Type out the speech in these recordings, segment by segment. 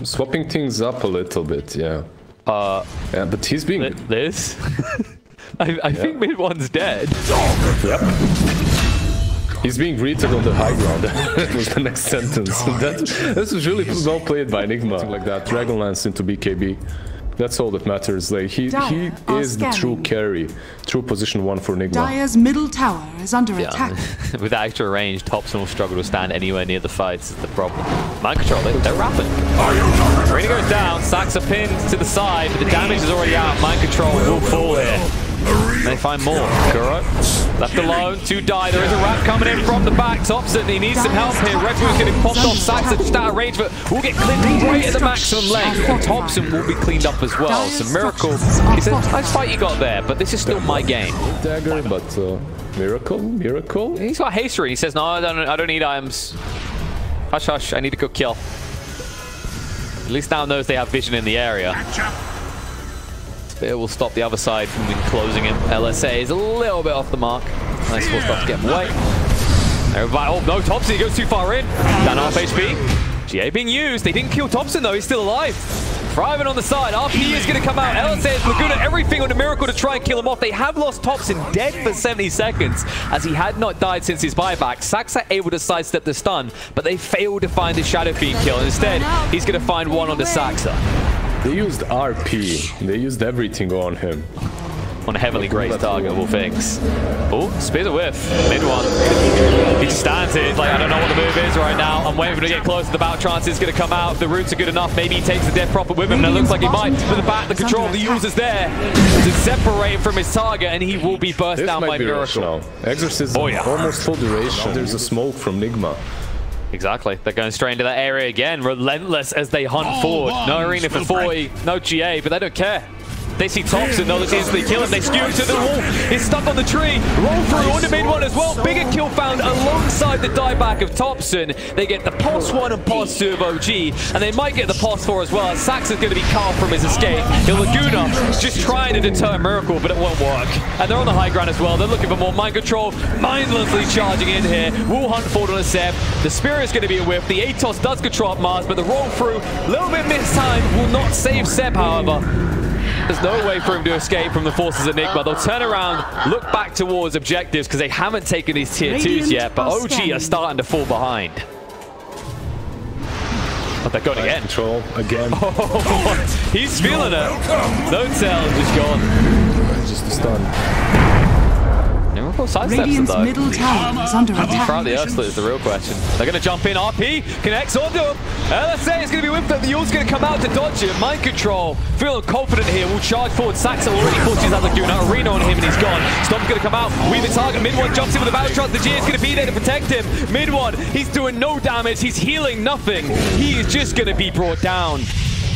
Swapping things up a little bit, yeah. Yeah, but he's being... This? I think mid one's dead. Yep. He's being greeted on the high ground. That was the next sentence. This was really well played by Nigma. Something like that. Dragonlance into BKB. That's all that matters. Like he is the true carry, true position 1 for Nigma. Dire's middle tower is under attack. With extra range, Thompson will struggle to stand anywhere near the fights. Is the problem. Mind control, they're rapid. Arena goes down. Sacks are pinned to the side, but the damage is already out. Mind control will fall here. They find more. Kuro left alone to die. There is a wrap coming in from the back. Thompson, he needs some help here. Red Bull's getting popped off. Saxa just out of range, but will get clipped right at the maximum length. And Thompson will be cleaned up as well. So Miracle, he said, nice fight you got there, but this is still my game. Dagger, but Miracle? He's got hastery. He says, no, I don't need items. Hush, hush, I need to go kill. At least now knows they have vision in the area. Spear will stop the other side from closing him. LSA is a little bit off the mark. Nice full stop to get him away. Oh no, Thompson, he goes too far in. Down half HP. GA being used. They didn't kill Thompson though, he's still alive. Thriving on the side. RP is going to come out. LSA is Laguna everything on the Miracle to try and kill him off. They have lost Thompson dead for 70 seconds as he had not died since his buyback. Saxa able to sidestep the stun, but they failed to find the Shadow Fiend kill. Instead, he's going to find one on the Saxa. They used RP. They used everything on him. On a heavily grazed target, all things. Oh, spears a whiff. Mid one. He just stands here. He's like, I don't know what the move is right now. I'm waiting for him to get closer. The battle trance is going to come out. If the roots are good enough, maybe he takes the death prophet with him. And it looks like he might. With the back, the control of the user's there to separate him from his target, and he will be burst down by Miracle. Exorcism, almost full duration. There's a smoke from Nigma. Exactly. They're going straight into that area again. Relentless as they hunt forward. No arena for 40, no GA, but they don't care. They see Thompson, they'll just instantly kill him. They skew him to the wall. He's stuck on the tree. Roll through on the mid one as well. Bigger kill found alongside the dieback of Thompson. They get the pos 1 and pos 2 of OG, and they might get the pos 4 as well. Sax is going to be cut off from his escape. Laguna just trying to deter Miracle, but it won't work. And they're on the high ground as well. They're looking for more mind control. Mindlessly charging in here. Will hunt forward on a Seb. The Spirit is going to be a whiff. The Atos does control up Mars, but the roll through, a little bit mistimed, will not save Seb, however. There's no way for him to escape from the forces of Nigma. They'll turn around, look back towards objectives because they haven't taken these tier 2s yet, but OG are starting to fall behind. But they're going again. Control again. Oh, he's feeling it. No tail just gone. Just a stun. Radiant's middle tower is under attack. Throughout the Earth Split is the real question. They're going to jump in. RP connects onto him. LSA is going to be whipped up. The Yule's going to come out to dodge it. Mind control. Feeling confident here. Will charge forward. Saxa already forces out Laguna. Arena on him and he's gone. Storm's going to come out. Weave the target. Mid one jumps in with a battle trust. The G is going to be there to protect him. Mid one, he's doing no damage. He's healing nothing. He is just going to be brought down.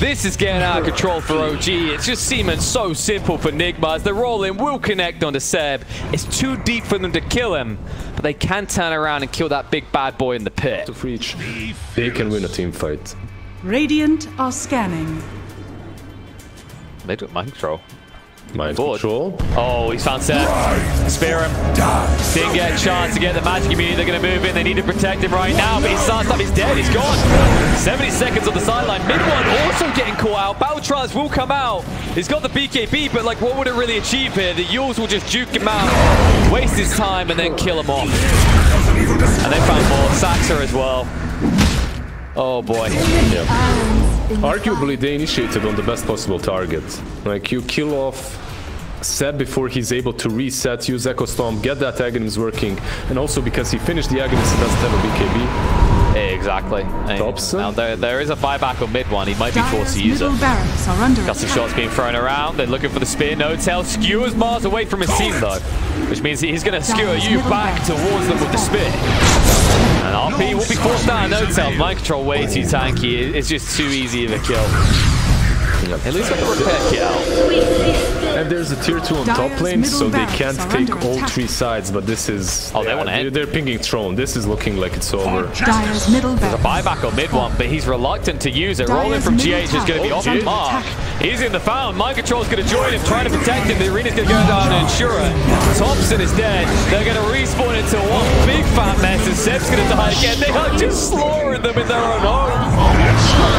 This is getting out of control for OG. It's just seeming so simple for Nigma as the roll-in will connect onto Seb. It's too deep for them to kill him, but they can turn around and kill that big bad boy in the pit. To reach, they can win a team fight. Radiant are scanning. They took mind control. Mind control. Oh, he's found Seb. Spear him. Didn't get a chance to get the magic immunity. They're going to move in. They need to protect him right now, but he's starts up. He's dead. He's gone. 70 seconds on the sideline. Mid one also getting caught out. Battle Trance will come out. He's got the BKB, but like, what would it really achieve here? The Yules will just juke him out, waste his time, and then kill him off. And they found more. Saxa as well. Oh boy. Yeah. Arguably, they initiated on the best possible target. Like, you kill off Seb before he's able to reset, use Echo Storm, get that Aghanim working, and also because he finished the Aghanim, he doesn't have a BKB. Exactly. Thompson. Now there is a buyback on mid one. He might be forced to use it. Got some shots being thrown around. They're looking for the spear. No tail skewers Mars away from his team though, which means he's going to skewer you back towards them with the spear. And RP will be forced down. No tail. Mind control way too tanky. It's just too easy of a kill. At least got the repair kit out. And there's a tier 2 on top lane, so they can't take all 3 sides, but this is... Oh, they want to end. They're pinging Throne. This is looking like it's over. Dire's middle There's a buyback on mid one, but he's reluctant to use it. Rolling from GH is going to be off the mark. He's in the found. Mind control's going to join him, trying to protect him. The arena's going to go down and ensure it. Thompson is dead. They're going to respawn into one big fat mess, and Seb's going to die again. They are just slaughtering them in their own home.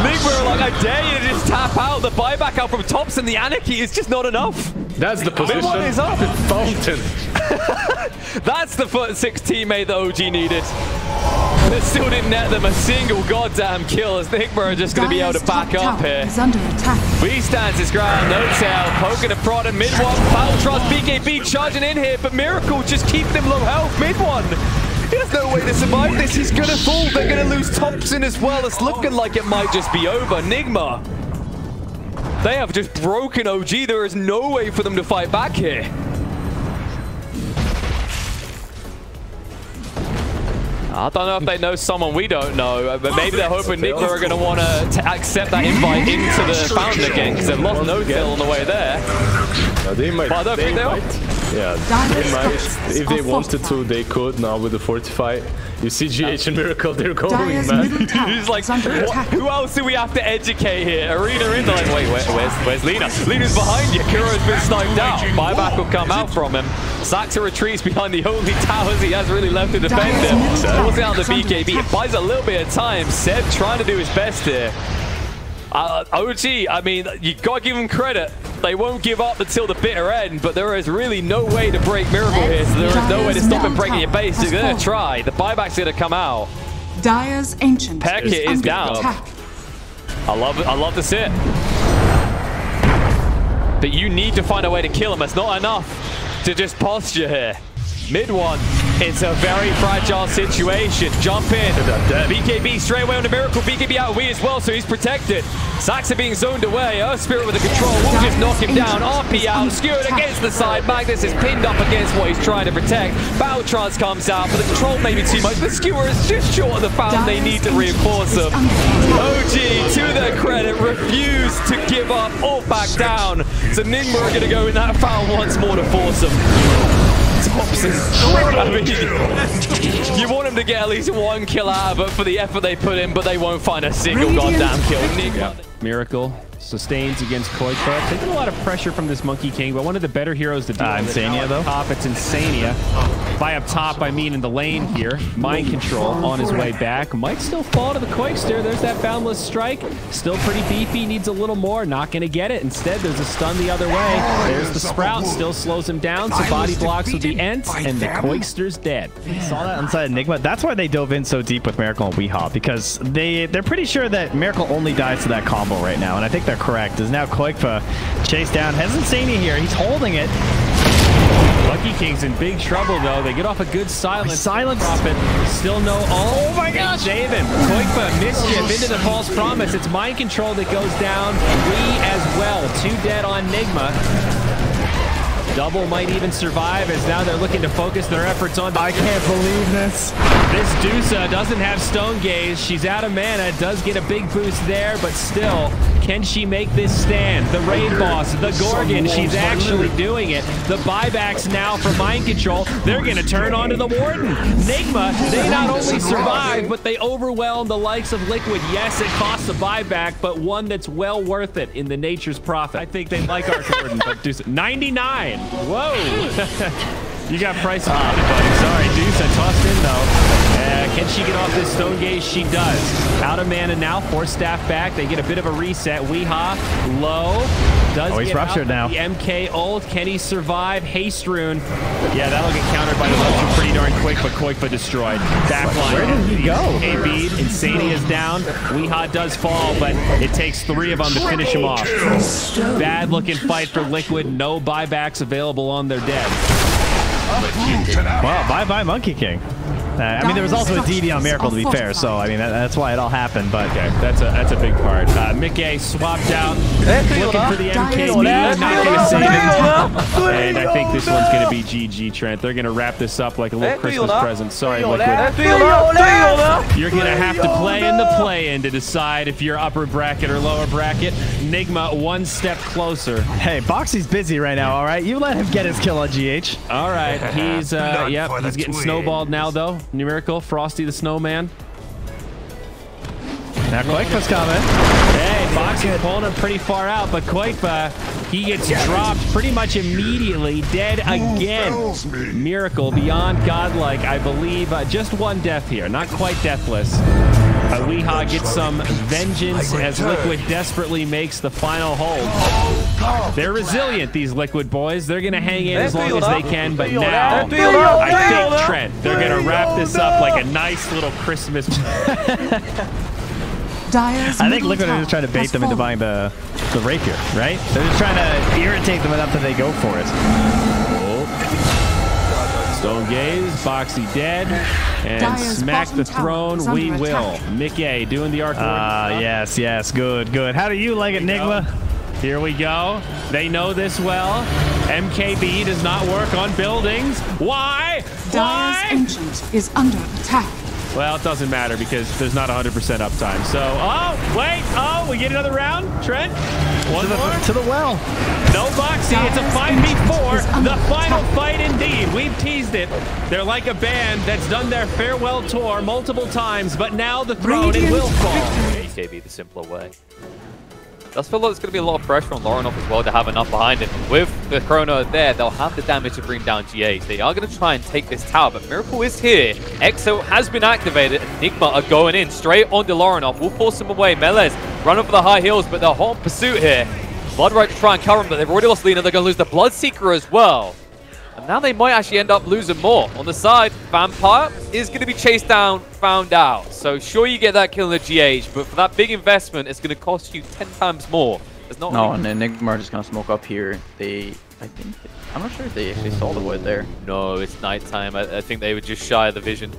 Nigma out. The buyback out from Tops and the Anarchy is just not enough. That's the position. Midone is up. Fountain. That's the foot 6 teammate that OG needed. They still didn't net them a single goddamn kill, as Nigma are just going to be able to back up here. B stands his ground, no tail, poking a prod and mid one. Battle Trust, BKB charging in here, but Miracle just keep them low health. Mid one. He has no way to survive this. He's going to fall. They're going to lose Thompson as well. It's looking like it might just be over. Nigma. They have just broken OG. There is no way for them to fight back here. I don't know if they know someone we don't know, but maybe they're hoping Nigma are going to want to accept that invite into the fountain again, because they've lost no kill on the way there. They might. But I don't think they are. Yeah, they might. If they wanted to, they could now with the Fortify. You see GH and Miracle, they're going, man. He's like, who else do we have to educate here? Arena in, like, wait, where's Lina? Lina's behind you. Kuro's been sniped out. Buyback will come out from him. Saxa retreats behind the only towers he has really left to defend him. Forcing out the BKB. It buys a little bit of time. Seb trying to do his best here. OG, I mean, you gotta give them credit. They won't give up until the bitter end, but there is really no way to break Miracle here, so there is no way to stop him breaking your base. He's gonna try. The buyback's gonna come out. Dire's Ancient Peckett is down. I love to see it. But you need to find a way to kill him. It's not enough to just posture here. Mid one, it's a very fragile situation. Jump in. BKB straight away on the Miracle. BKB out of Wii as well, so he's protected. Saxa being zoned away. Earth Spirit with the control will just knock him down. RP out, skewered against the side. Magnus is pinned up against what he's trying to protect. Battle Trance comes out, but the control may be too much. The skewer is just short of the fountain. They need to reinforce him. OG, to their credit, refused to give up or back down. So Nigma are going to go in that fountain once more to force him. Thompson. I mean, you want him to get at least one kill out of it for the effort they put in, but they won't find a single goddamn kill. Miracle sustains against Koifa. Taking a lot of pressure from this Monkey King, but one of the better heroes to deal with. Insania, though. Top, it's Insania. By up top, I mean in the lane here. Mind Control on his way back. Might still fall to the Quakester. There's that Boundless Strike. Still pretty beefy. Needs a little more. Not going to get it. Instead, there's a stun the other way. There's the Sprout. Still slows him down. So body blocks with the Ents, and the Quakester's dead. Saw that inside Nigma. That's why they dove in so deep with Miracle and Weehaw, because they're pretty sure that Miracle only dies to that combo right now, and I think they're correct. Is now Koikfa chased down. Has Insania here. He's holding it. Lucky King's in big trouble, though. They get off a good silence. Prophet. Still no ult. Oh my gosh. Save him. Koikfa, Mischief into the false promise. It's Mind Control that goes down. We as well. 2 dead on Nigma. Double might even survive, as now they're looking to focus their efforts on... I can't believe this. This Dusa doesn't have Stone Gaze. She's out of mana. Does get a big boost there, but still, can she make this stand? The Raid Boss, the Gorgon, she's actually doing it. The buybacks now for Mind Control. They're going to turn onto the Warden. Nigma, they not only survive, but they overwhelm the likes of Liquid. Yes, it costs a buyback, but one that's well worth it in the Nature's Prophet. I think they like our Gordon, but Dusa, 99. Whoa. You got price on it, buddy. Sorry, Dusa tossed in, though. Can she get off this Stone Gaze? She does. Out of mana now. Force staff back. They get a bit of a reset. Weehaw, low. Does he's get ruptured now. The MK ult. Can he survive? Haste Rune. Yeah, that'll get countered by the Vulture pretty darn quick, but Koikfa destroyed. Backline. Where did he go? A-Bead. Insania's down. Weehaw does fall, but it takes 3 of them to finish him off. Bad looking fight for Liquid. No buybacks available on their dead. Well, bye-bye Monkey King. I mean, there was also a DD on Miracle, to be fair, so I mean that's why it all happened. But okay, that's a big part. Mickey swapped out, looking for the MK. Not going to save it. And I think this one's going to be GG, Trent. They're going to wrap this up like a little Christmas present. Sorry, Liquid. You're going to have to play in the play-in to decide if you're upper bracket or lower bracket. Nigma, 1 step closer. Hey, Boxy's busy right now. All right, you let him get his kill on GH. All right, he's he's getting snowballed now though. Numerical, Frosty the Snowman. Now Koikfa's coming. Hey, Boxy's pulling him pretty far out, but Koikfa, he gets dropped pretty much immediately, dead again. Miracle, beyond godlike, I believe. Just 1 death here, not quite deathless. Weehaw gets some vengeance as Liquid desperately makes the final hold. They're resilient, these Liquid boys. They're going to hang in as long as they can, but now I think, Trent, they're going to wrap this up like a nice little Christmas. I think Liquid are just trying to bait them into buying the rapier, right? They're just trying to irritate them enough that they go for it. Stone Gaze, Boxy dead, and smack the throne we will. Mickey doing the arc. Yes, good. How do you like it, Nigma? Here we go. They know this well. MKB does not work on buildings. Why? Dire's Ancient is under attack. Well, it doesn't matter because there's not 100% uptime. So, we get another round, Trent. One more. To the well. No Boxy, it's a 5v4. The final fight indeed. We've teased it. They're like a band that's done their farewell tour multiple times, but now the throne, it will fall. BKB the simpler way. Does feel like there's going to be a lot of pressure on Laurenov as well to have enough behind him. With the Chrono there, they'll have the damage to bring down G8. They are going to try and take this tower, but Miracle is here. Exo has been activated. Nigma are going in straight onto Laurenov. We'll force him away. Melez run up for the high heels, but they're hot in pursuit here. Bloodright to try and cover him, but they've already lost Lina. They're going to lose the Bloodseeker as well. And now they might actually end up losing more. On the side, Vampire is going to be chased down, found out. So sure you get that kill in the GH, but for that big investment, it's going to cost you 10 times more. No, and then Nigma are just going to smoke up here. I'm not sure if they actually saw the wood there. No, it's nighttime. I think they were just shy of the vision.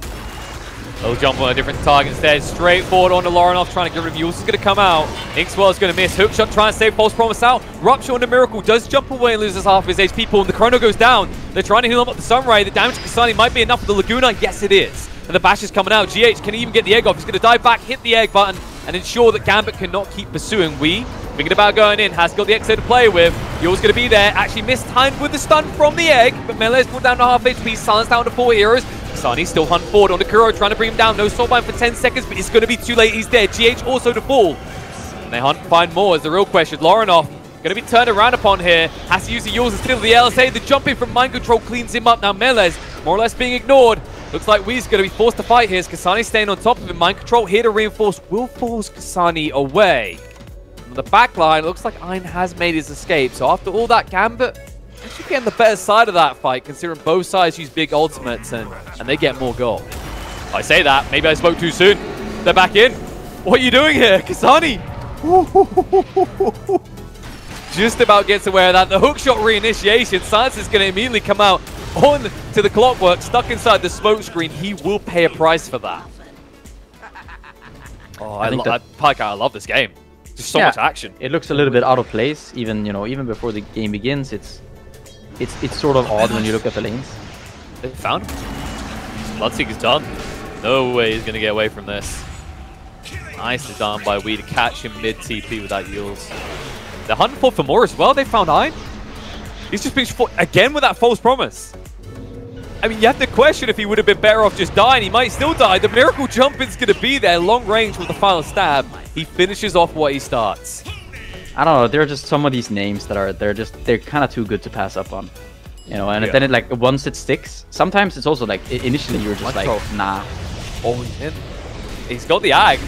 They'll jump on a different target instead. Straight forward onto Laurenov, trying to get rid of Yules. Is going to come out. Inkswell's going to miss. Hookshot trying to save False Promise out. Rupture onto Miracle. Does jump away and loses half of his HP pool. And the Chrono goes down. They're trying to heal him up the Sunray. The damage to Kasani might be enough for the Laguna. Yes, it is. And the bash is coming out. GH can even get the egg off. He's going to dive back, hit the egg button, and ensure that Gambit cannot keep pursuing. Thinking about going in, has got the Exo to play with. Yule's going to be there. Actually mistimed with the stun from the egg, but Melee's pulled down to half HP. Silence down to 4 heroes. Kasani still hunt forward on the Kuro, trying to bring him down. No soulbind for 10 seconds, but it's going to be too late. He's dead. GH also to fall. And they hunt and find more is the real question. Laurenov going to be turned around upon here. Has to use the Yules instead of the LSA. The jumping from Mind Control cleans him up. Now Melez more or less being ignored. Looks like Wee's going to be forced to fight here. Kasani staying on top of him. Mind Control here to reinforce. Will force Kasani away. On the back line, looks like Ein has made his escape. So after all that, Gambit should be on the better side of that fight, considering both sides use big ultimates and they get more gold. I say that, maybe I spoke too soon. They're back in. What are you doing here, Kasani? Just about gets aware of that. The hookshot reinitiation. Science is going to immediately come out on to the clockwork, stuck inside the smoke screen. He will pay a price for that. Oh, I love this game. Just so much action. It looks a little bit out of place, even before the game begins. It's sort of odd when you look at the lanes. They found him. Bloodseeker's done. No way he's going to get away from this. Nicely done by Wee to catch him mid-TP with that Yules. They're hunting for more as well. They found Ein. He's just been fought again with that false promise. I mean, you have to question if he would have been better off just dying. He might still die. The miracle jump is going to be there. Long range with the final stab. He finishes off what he starts. I don't know. There are just some of these names that they're kind of too good to pass up on. You know, and then like once it sticks, sometimes it's also like initially you're just like, nah. Oh, he's in. He's got the ag.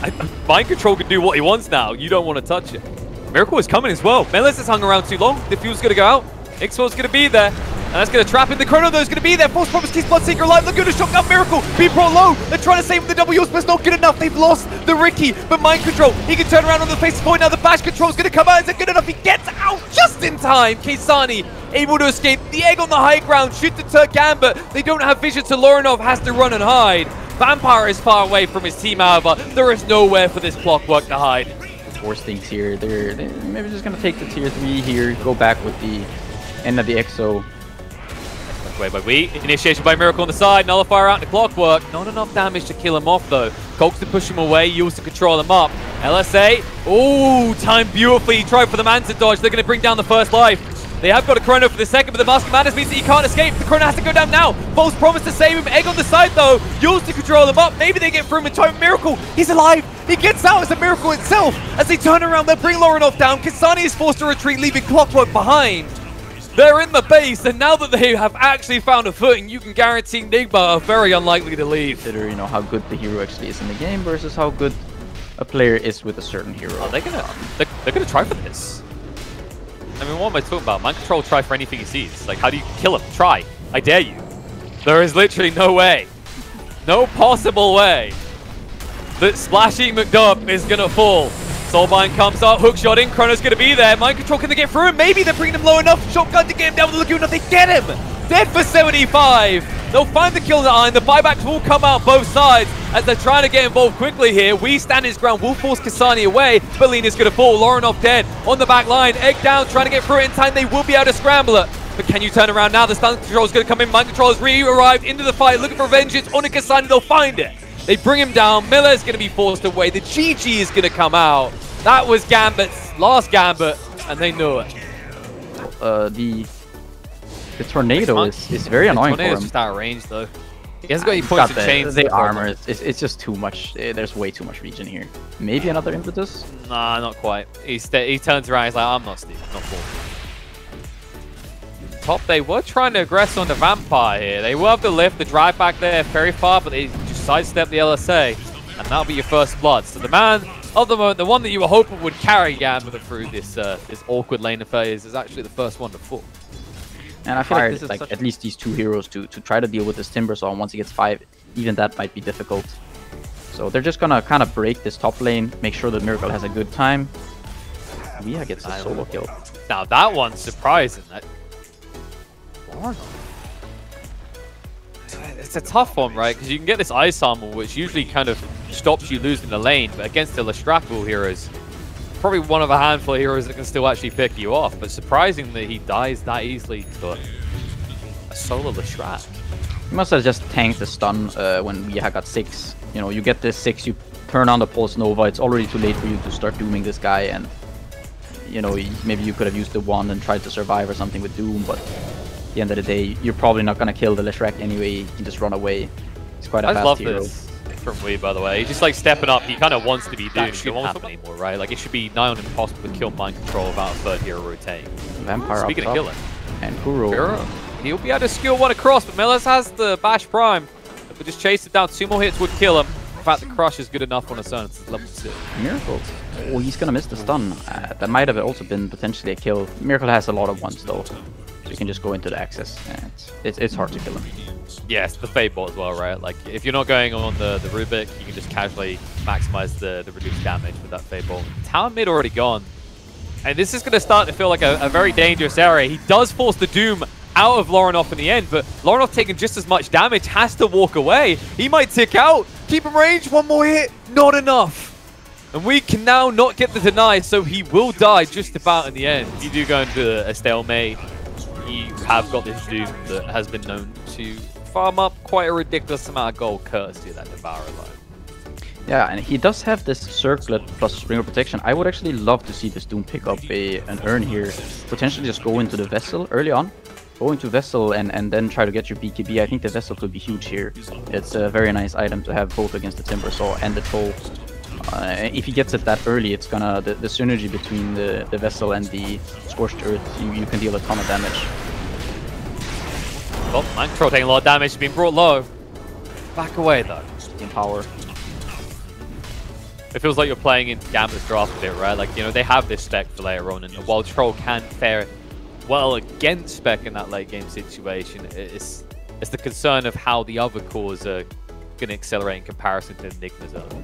Mind Control can do what he wants now. You don't want to touch it. Miracle is coming as well. Melis has hung around too long. The fuel's going to go out. Ixwell's going to be there. And that's going to trap in. The Chrono, though, is going to be there. False Promise keeps Bloodseeker alive. Laguna shotgun Miracle. Be pro low. They're trying to save him the W's, but it's not good enough. They've lost the Ricky. But Mind Control, he can turn around on the face of the point. Now the Bash Control is going to come out. Is it good enough? He gets out just in time. Kasani able to escape. The egg on the high ground. Shoot deter Gambit. They don't have vision, so Laurenov has to run and hide. Vampire is far away from his team, however. There is nowhere for this Clockwork to hide. Force things here. They're maybe just going to take the tier 3 here. Go back with the end of the EXO. Away by Wee. Initiation by Miracle on the side. Nullifier out to Clockwork. Not enough damage to kill him off, though. Cogs to push him away. Yules to control him up. LSA. Oh, timed beautifully. He tried for the Manta dodge. They're going to bring down the first life. They have got a Chrono for the second, but the Mask of Madness means that he can't escape. The Chrono has to go down now. False Promise to save him. Egg on the side, though. Yules to control him up. Maybe they get through him in time. Miracle. He's alive. He gets out as a miracle itself. As they turn around, they bring Laurenov down. Kasani is forced to retreat, leaving Clockwork behind. They're in the base, and now that they have actually found a footing, you can guarantee Nigma are very unlikely to leave. Consider, how good the hero actually is in the game versus how good a player is with a certain hero. Oh, they're gonna try for this. I mean, what am I talking about? Mind Control will try for anything he sees. Like, how do you kill him? Try. I dare you. There is literally no way. No possible way that Splashy McDub is gonna fall. Soulbind comes up, hook shot in, Chrono's gonna be there. Mind Control, can they get through him? Maybe they're bringing him low enough. Shotgun to get him down with the Laguna. They get him! Dead for 75. They'll find the kill in the iron. The buybacks will come out both sides as they're trying to get involved quickly here. We stand his ground. Will force Kasani away. Belina's gonna fall. Lorinov dead on the back line. Egg down, trying to get through it in time. They will be able to scramble it. But can you turn around now? The stun control is going to come in. Mind Control has re-arrived into the fight, looking for vengeance on a Kasani. They'll find it. They bring him down. Miller's going to be forced away. The GG is going to come out. That was Gambit's last Gambit, and they knew it. The tornado is very annoying for him. Tornado's just out of range, though. He hasn't got any points of chains. The armor, it's just too much. There's way too much region here. Maybe another impetus? Nah, not quite. He turns around, he's like, I'm not Steve, not Paul. Top, they were trying to aggress on the Vampire here. They will have the lift, the drive back there very far, but they just sidestep the LSA, and that'll be your first blood. So the man of the moment, the one that you were hoping would carry Gambit through this this awkward lane phase, is actually the first one to fall. And I feel like this is like at least these two heroes to try to deal with this Timbersaw. Once he gets 5, even that might be difficult. So they're just gonna kind of break this top lane, make sure that Miracle has a good time. Mia gets a solo kill. Now that one's surprising. It's a tough one, right? Because you can get this ice armor, which usually kind of stops you losing the lane, but against the Lestrackable heroes, probably one of a handful of heroes that can still actually pick you off. But surprising that he dies that easily to a solo Lestrak. He must have just tanked the stun when Mia got 6. You know, you get this 6, you turn on the Pulse Nova, it's already too late for you to start dooming this guy, and you know, maybe you could have used the wand and tried to survive or something with Doom, but at the end of the day, you're probably not gonna kill the Leshrac anyway. You can just run away. He's quite a fast hero. I love this from Wii, by the way. He's just like stepping up. He kind of wants to be Doom. He won't happen anymore, right? Like, it should be nigh on impossible to kill Mind Control without a third hero rotating. Vampire Speaking of killing, and Kuro. He'll be able to skill one across, but Mellors has the Bash Prime. If we just chase it down, 2 more hits would kill him. In fact, the Crush is good enough on its own. It's level 6. Miracle. Oh, he's gonna miss the stun. That might have also been potentially a kill. Miracle has a lot of ones though. You can just go into the access. It's hard to kill him. Yes, the Fade Bolt as well, right? Like, if you're not going on the Rubik, you can just casually maximize the reduced damage with that Fade Bolt. Tower mid already gone. And this is going to start to feel like a very dangerous area. He does force the Doom out of Lorinov in the end, but Lorinov taking just as much damage, has to walk away. He might tick out. Keep him range, 1 more hit, not enough. And we can now not get the deny, so he will die just about in the end. If you do go into a stalemate, you have got this Doom that has been known to farm up quite a ridiculous amount of gold courtesy of that Devourer line. Yeah, and he does have this Circlet plus Springer Protection. I would actually love to see this Doom pick up an Urn here. Potentially just go into the Vessel early on. Go into Vessel and then try to get your BKB. I think the Vessel could be huge here. It's a very nice item to have both against the Timbersaw and the Troll. If he gets it that early, it's gonna the synergy between the Vessel and the Scorched Earth, you can deal a ton of damage. Oh, Mind Control taking a lot of damage, being brought low. Back away though. In power. It feels like you're playing in Gambit's draft a bit, right? Like, you know, they have this spec for later on, and while Troll can fare well against spec in that late game situation, it's the concern of how the other cores are going to accelerate in comparison to Nigma's own.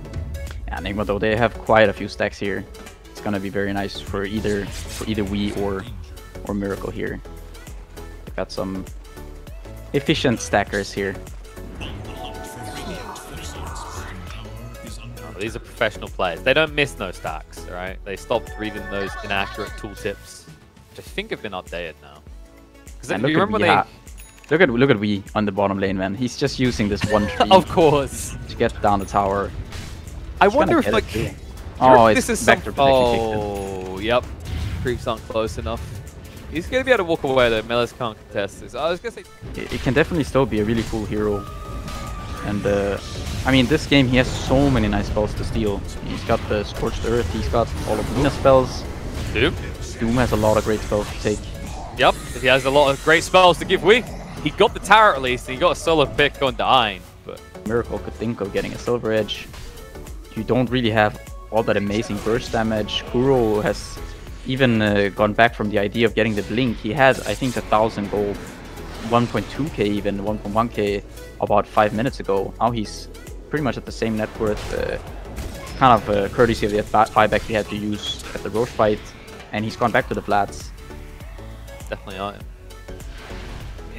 Yeah, Nigma though, they have quite a few stacks here. It's gonna be very nice for either Wii or Miracle here. They've got some efficient stackers here. These are professional players. They don't miss no stacks, right? They stopped reading those inaccurate tooltips, which I think have been updated now. Because you remember when look at Wii on the bottom lane, man. He's just using this one tree. Of course. To get down the tower. I wonder if, like, this is vector protection. Oh, yep. Creeps aren't close enough. He's going to be able to walk away though. Mellors can't contest this. I was going to say... It can definitely still be a really cool hero. And, I mean, this game, he has so many nice spells to steal. He's got the Scorched Earth, he's got all of Luna's spells. Doom has a lot of great spells to take. Yep, he has a lot of great spells to give Wii. He got the tower at least, and he got a solo pick on the Ein. But Miracle could think of getting a Silver Edge. You don't really have all that amazing burst damage. Kuro has even gone back from the idea of getting the blink. He had, I think, 1,000 gold, 1.2k even, 1.1k about 5 minutes ago. Now he's pretty much at the same net worth, kind of courtesy of the buyback he had to use at the Roche fight, and he's gone back to the Vlads. Definitely are.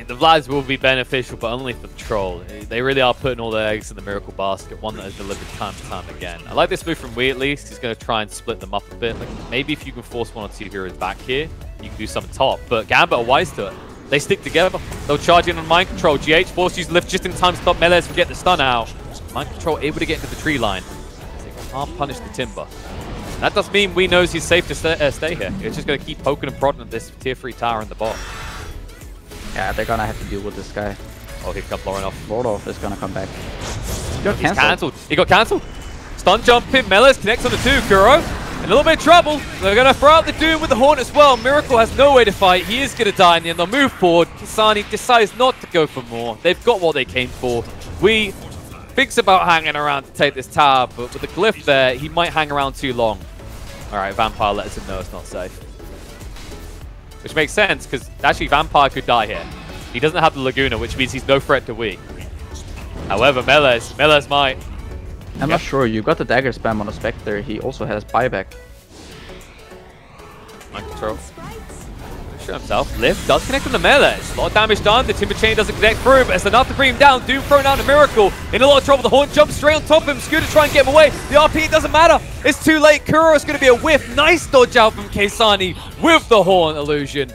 The Vlads will be beneficial, but only for the troll. They really are putting all their eggs in the Miracle basket, one that has delivered time and time again. I like this move from Wii at least. He's going to try and split them up a bit. Like, maybe if you can force one or two heroes back here, you can do something top. But Gambit are wise to it. They stick together. They'll charge in on Mind Control. GH force use lift just in time to stop Melees from getting the stun out. Mind Control able to get into the tree line. They can't punish the Timber. And that does mean we knows he's safe to stay here. He's just going to keep poking and prodding at this tier 3 tower in the bot. Yeah, they're gonna have to deal with this guy. Oh, here comes Lauren off. Lord is gonna come back. He's cancelled. He got cancelled. Stun jump in. Melees connects on the 2. Kuro in a little bit of trouble. They're going to throw out the Doom with the Horn as well. Miracle has no way to fight. He is going to die in the end. They'll move forward. Kisani decides not to go for more. They've got what they came for. We thinks about hanging around to take this tower, but with the glyph there, he might hang around too long. All right, Vampire lets him know it's not safe. Which makes sense, because actually Vampire could die here. He doesn't have the Laguna, which means he's no threat to we. However, Melees might. I'm not sure. You got the dagger spam on a Spectre. He also has buyback. Mind Control. Show himself. Lift does connect on the Melees. A lot of damage done. The Timber Chain doesn't connect through, but it's enough to bring him down. Doom thrown out to Miracle. In a lot of trouble. The Horn jumps straight on top of him. Scooter trying to get him away. The RP doesn't matter. It's too late. Kuro is going to be a whiff. Nice dodge out from Kisani with the Horn illusion.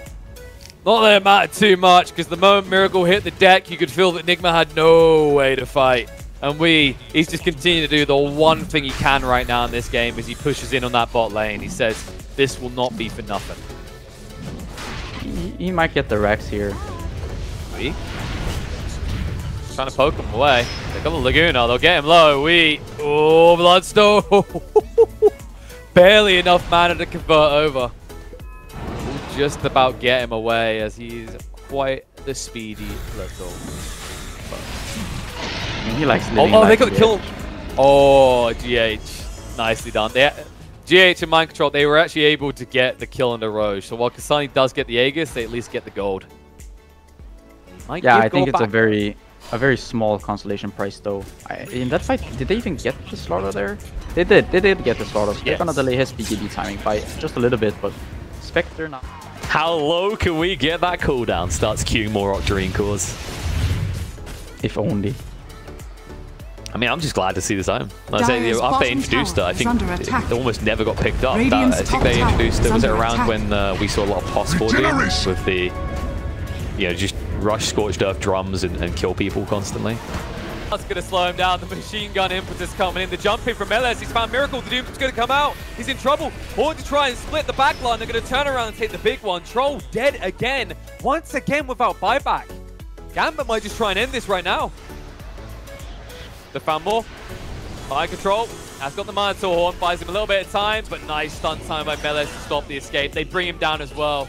Not that it mattered too much, because the moment Miracle hit the deck, you could feel that Nigma had no way to fight. And he's just continuing to do the one thing he can right now in this game as he pushes in on that bot lane. He says, this will not be for nothing. He might get the Rex here. We trying to poke him away. They got the Laguna. They'll get him low. Oh, Bloodstone. Barely enough mana to convert over. We'll just about get him away as he's quite the speedy little. He likes living. Oh, they got the kill. Oh, GH. Nicely done. GH and Mind Control, they were actually able to get the kill on the Roche. So while Kisani does get the Aegis, they at least get the gold. Yeah, I think it's a very small consolation price though. In that fight, did they even get the Slaughter there? They did get the Slaughter. So they're gonna delay his BKB timing by just a little bit, but Spectre now. How low can we get that cooldown? Starts queuing more Octarine cores. If only. I mean, I'm just glad to see this home. Like I say, after they introduced it, I think it almost never got picked up. I think they introduced it, was it around when we saw a lot of pos 4 dudes with the, you know, just rush Scorched Earth drums and kill people constantly. That's going to slow him down. The machine gun impetus coming in. The jump in from Melees. He's found Miracle. The Doom's going to come out. He's in trouble. Horn to try and split the back line. They're going to turn around and take the big one. Troll dead again. Once again without buyback. Gambit might just try and end this right now. They found more. Mind Control has got the Minotaur Horn, buys him a little bit of time, but nice stun time by Melees to stop the escape. They bring him down as well.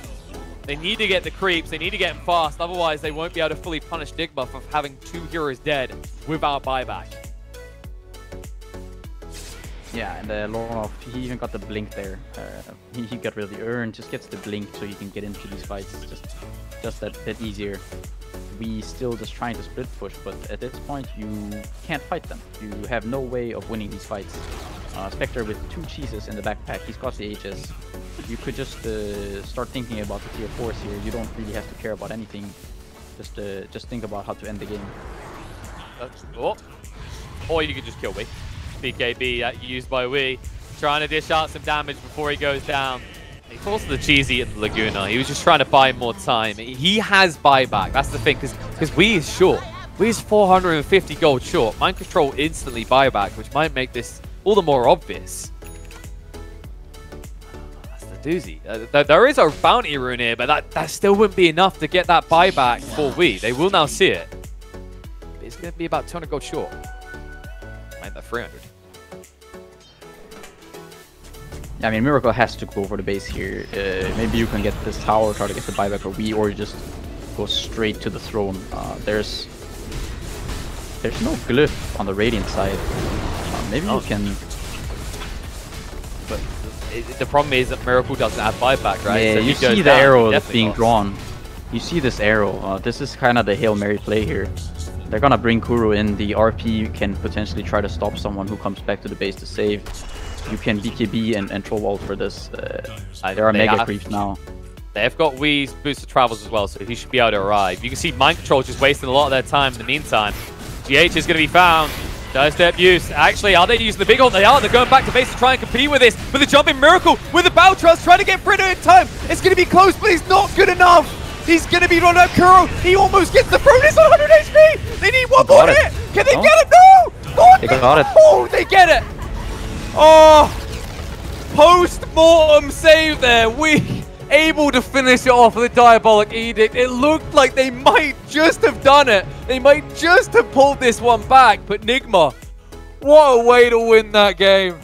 They need to get the creeps, they need to get him fast, otherwise they won't be able to fully punish Nigma for having 2 heroes dead without buyback. Yeah, and Lornoff, he even got the blink there. He got rid of the urn, just gets the blink so he can get into these fights. Just that bit easier. We still just trying to split push, but at this point you can't fight them. You have no way of winning these fights. Spectre with 2 cheeses in the backpack, he's got the HS. You could just start thinking about the tier 4s here. You don't really have to care about anything. Just think about how to end the game. Or you could just kill Wii. BKB used by Wii, trying to dish out some damage before he goes down. He forced the cheesy in the Laguna. He was just trying to buy more time. He has buyback. That's the thing, because Wii is short. Wii is 450 gold short. Mind Control instantly buyback, which might make this all the more obvious. That's the doozy. There is a bounty rune here, but that still wouldn't be enough to get that buyback for Wii. They will now see it. But it's going to be about 200 gold short. Make that 300. I mean, Miracle has to go for the base here. Maybe you can get this tower, try to get the buyback for Wii, or you just go straight to the throne. There's no glyph on the Radiant side. Maybe you can the problem is that Miracle doesn't have buyback, right? Yeah, so you see the arrow that's being drawn. You see this arrow. This is kind of the Hail Mary play here. They're gonna bring Kuro in. The RP can potentially try to stop someone who comes back to the base to save. You can BKB and troll wall for this. There are mega creeps now. They've got Wee's boosted travels as well, so he should be able to arrive. You can see Mind Control just wasting a lot of their time in the meantime. GH is going to be found. Does step use. Actually, are they using the big ult? They are. They're going back to base to try and compete with this. With the jumping Miracle, with the Battle Trust, trying to get Britta in time. It's going to be close, but it's not good enough. He's going to be run out. Kuro, he almost gets the Fronis on 100 HP. They need one more hit. Can they get it? No! They got it. Oh, they get it. Oh, post-mortem save there. We able to finish it off with a Diabolic Edict. It looked like they might just have done it. They might just have pulled this one back. But Nigma, what a way to win that game.